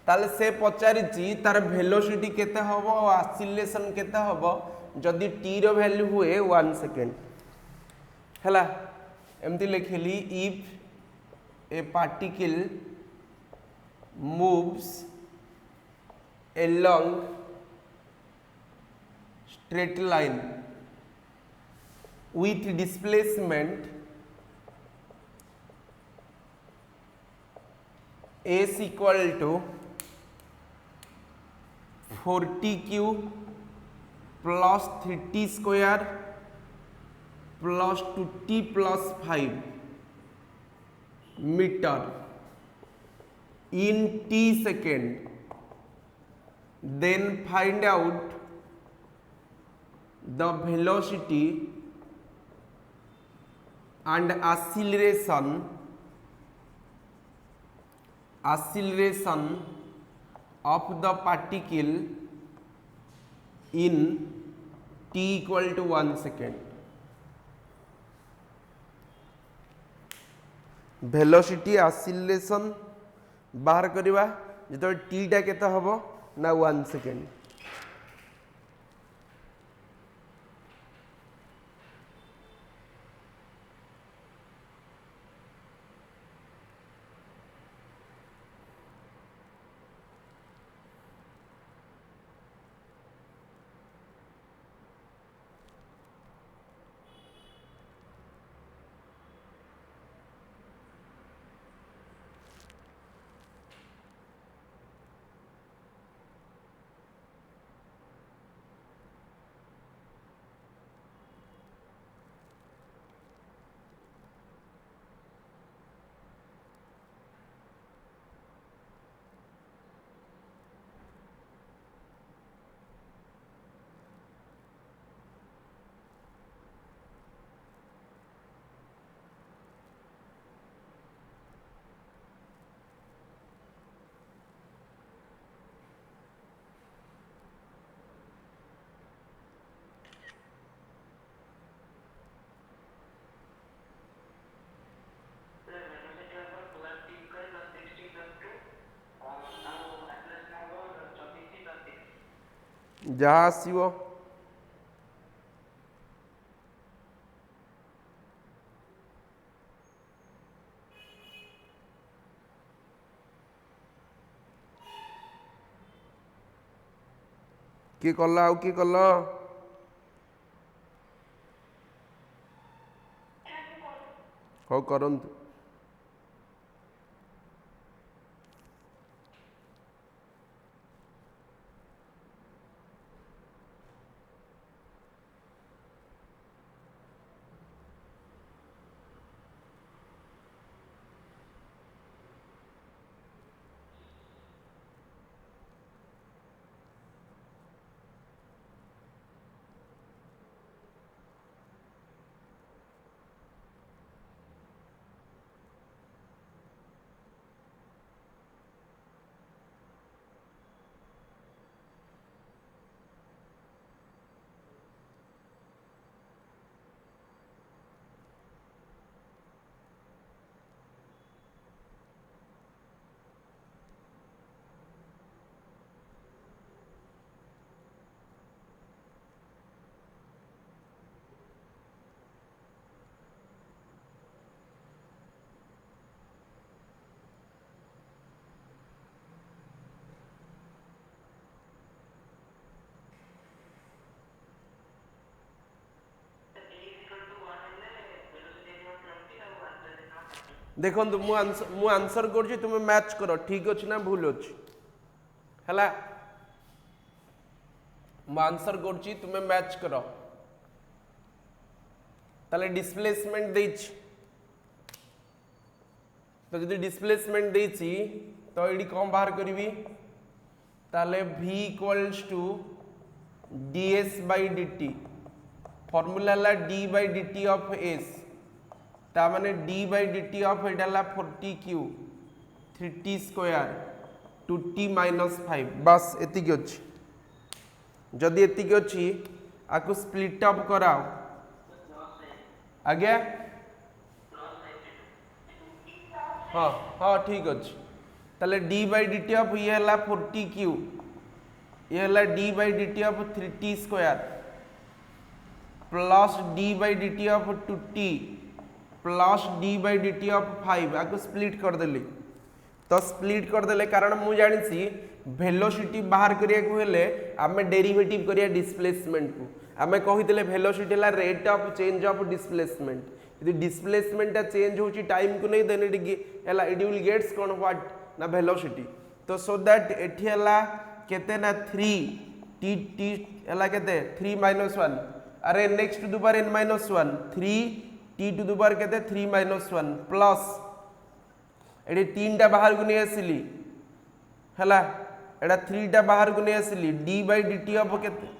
ताले से पचारिछि तार वेलोसिटी केते हबो और एक्सीलरेशन केते हबो जदि t रो वैल्यू हुए 1 सेकेंड हला एमती लिखली if A particle moves along straight line with displacement s equal to 40q plus 30 square plus 2t plus 5 meter in t second, then find out the velocity and acceleration of the particle in t equal to 1 second. Velocity oscillation बाहर करवा जो T टा केते हबो ना 1 second. जहाँ आसो किए कल आउ किए कल हो करंतु देखो मु आंसर कर तुम मैच कर ठीक अच्छे ना भूल अच्छी है मु आंसर कर तुम मैच कर ताले डिस्प्लेसमेंट देछि तो जदि डिस्प्लेसमेंट देछि तो ये कौन बाहर करी ताले v equals to ds by dt formula है d by dt of s ता माने d by dt of Etah 40q 3t square 2t minus 5 बस एतिक अछि जदि एतिक अछि आकु स्प्लिट अप कराओ आगे हाँ हाँ ठीक अच्छे ताले d बाई dt ऑफ ये है 40q ये है d by dt of 3t square plus d by dt of 2t plus d by dt of 5 आपको स्प्लिट कर देली तो स्प्लिट कर देले कारण मु जानिसी वेलोसिटी बाहर करिया को हेले आमे डेरिवेटिव करिया डिस्प्लेसमेंट को आमे कहितले वेलोसिटी ला rate of change of displacement यदि डिस्प्लेसमेंट चेंज होची टाइम को नहीं देन इट विल गेट्स कोन व्हाट ना वेलोसिटी तो सो दैट एठी हला केते ना 3 t t हला केते 3 - 1 अरे next to the power n - 1 3 t to the power केते 3 - 1 प्लस एडी 3 टा बाहर को नहीं आसिली हला एडा 3 टा बाहर को नहीं आसिली d बाई dt ऑफ केते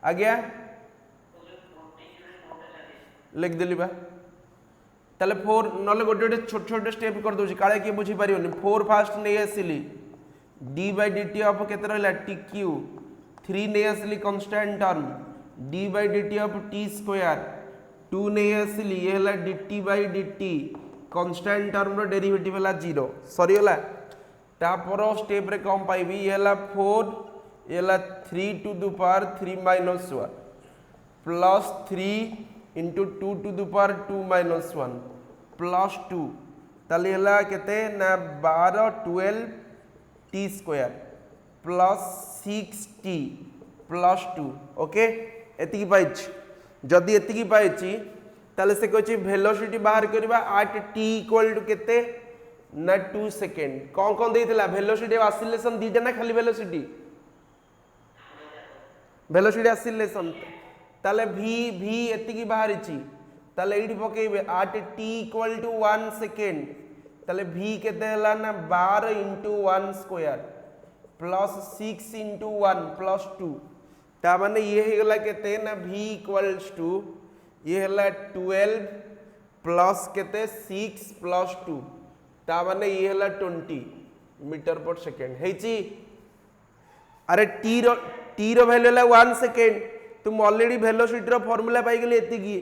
आज्ञा लिख देली बा ताले 4 नले गोटे छोटे छोटे स्टेप कर दोची काळे के बुझी पारियोनी 4 फास्ट नहीं आसिली d by d t of केते रहला टी क्यू 3 नहीं आसली constant term d by d t of t square 2 नहीं आसली ये हला d t by d t constant term रो डेरिवेटिव हला 0 सॉरी हला तापर स्टेप रे कम पाइबी ये हला 4 ये हला 3 to the power 3 minus 1 plus 3 into 2 to the power 2 minus 1 plus 2 ताली हला केते ना 12 12 t square plus 6t plus 2 okay एतिकी पाइछ जदि एतिकी पाइछि ताले से कहछि वेलोसिटी बाहर करबा एट t इक्वल टू केते ना 2 सेकंड कौन देइतला वेलोसिटी ऑसिलेशन दीटा ना खाली वेलोसिटी ऑसिलेशन ताले v एतिकी बाहरिछि ताले एठी पकेबे at t equal to 1 second ताले v केते हला ना 12 into 1 square plus 6 into 1 plus 2 ता माने ये हे गला केते ना v इक्वल्स टू ये हला 12 प्लस केते 6 प्लस 2 ता माने ये हला 20 मीटर पर सेकंड हेची अरे t रो वैल्यू हला 1 सेकंड तुम ऑलरेडी वेलोसिटी रो फार्मूला पाई गेली एति की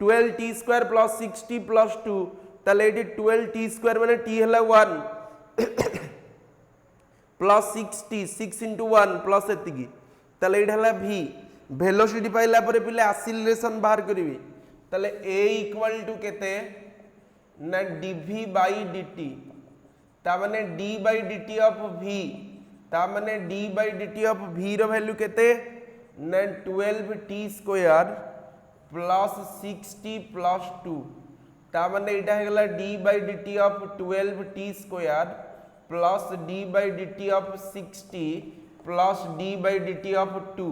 12t square plus 6t plus 2 ताले एटी 12t स्क्वायर माने t हला 1 प्लस 6t 6 इंटू 1 प्लस एति ताले एटा हला v वेलोसिटी पाइला परे पिले एक्सीलरेशन बाहर करिवि ताले a इक्वल टू केते ना dv बाई dt ता माने d by dt of v ता माने d by dt of v रो वैल्यू केते ना 12t square plus 6t plus 2 ता माने एटा हे गला d by dt of 12t square plus d by dt of 6t plus d by dt of 2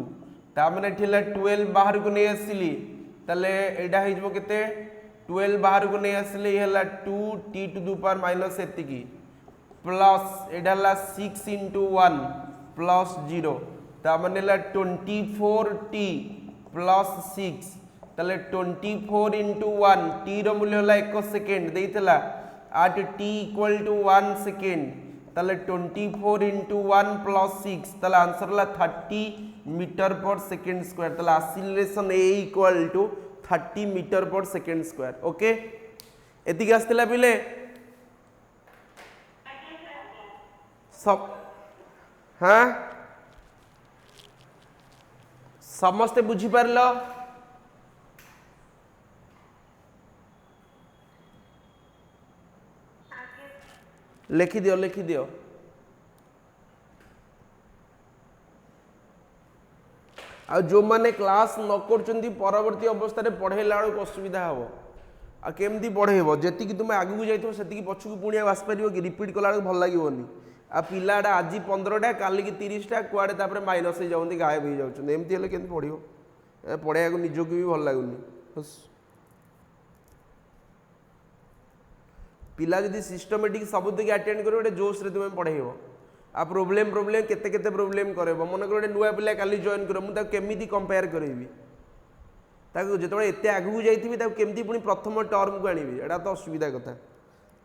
ता माने ठिला 12 बाहर को नहीं आसिली तले एडा हे जबो केते 12 बाहर को नहीं आसिले हला 2t to the power minus एतिकी प्लस एडा हला 6 इंटू 1 प्लस 0 ता माने हला 24t प्लस 6 तले 24 इंटू 1 t रो मूल्य हला 1 सेकंड देइतला at t equal to 1 second ताले 24 इंटू 1 प्लस 6 ताले आंसर ला 30 मीटर पर सेकंड स्क्वायर ताले acceleration a equal to 30 metre per second square okay एतिक आस्तिला पिले सब हाँ समस्ते बुझी पारलो लिखि दियो आ जो माने क्लास न करचंदी परवर्ती अवस्था रे पढ़ेला बेलू असुविधा हम आ केमती पढ़ेब जी तुम आगू जाइए से पछक पुणी आस पार कि रिपीट कला भल लगे आ पिलाटा आज 15टा काली की 30टा कुआड़े तापर माइनस हो जाती गायब हो जाती एमती हेल्ले केमती पढ़ पढ़ाया निजक भी भल लगुनि पिला जदि सिस्टमेटिक सबुतक अटेंड कर गोटे जोश रे तुम्हें पढ़ेब आ प्रोब्लेम केते केते प्रोब्लेम करब मन कर गोटे नुआ पिला काली जॉइन कर मुझे केमिति कंपेयर करेबी ताको जेतबे एते आगु जाइथिबी ताको केमती पुनी प्रथम टर्म को आनिबी एटा तो असुविधा कथा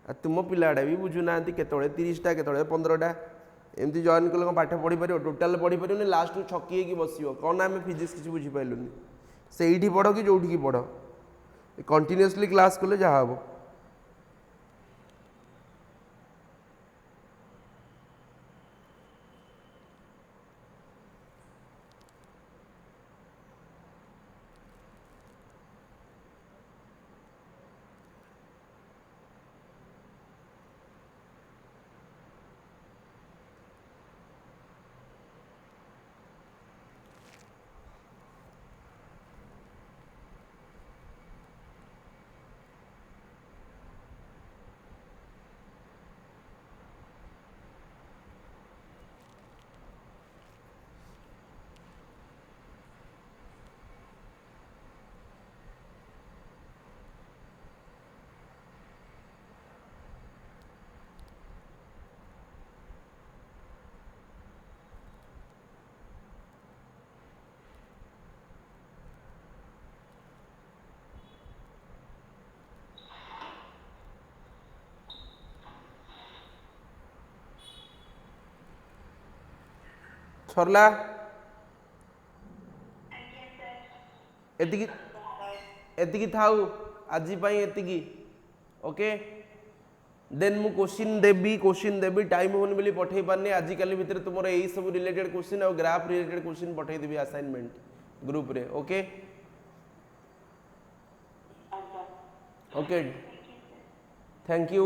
आ तुम पिलाडा भी बुझु नांती केतबे 30टा केतबे 15टा एमती जॉइन कल पाठ पढ़ी पारियो टोटल पढ़ी पारियोनी लास्ट छकी कि बसियो कौन आम फिजिक्स किसी बुझी पाइलुनी से एठी पढ़ कि जोठी की पढ़ कंटिन्यूअसली क्लास कले जहाँ हम सरला एतिकी एतिकी थाउ आज एतिकी ओके देन मु क्वेश्चन देबी टाइम होनी बोली पठे पारनी आजिकल भितर तुम यही सब रिलेटेड क्वेश्चन और ग्राफ रिलेटेड क्वेश्चन पठे देबी असाइनमेंट ग्रुप रे ओके ओके थैंक यू।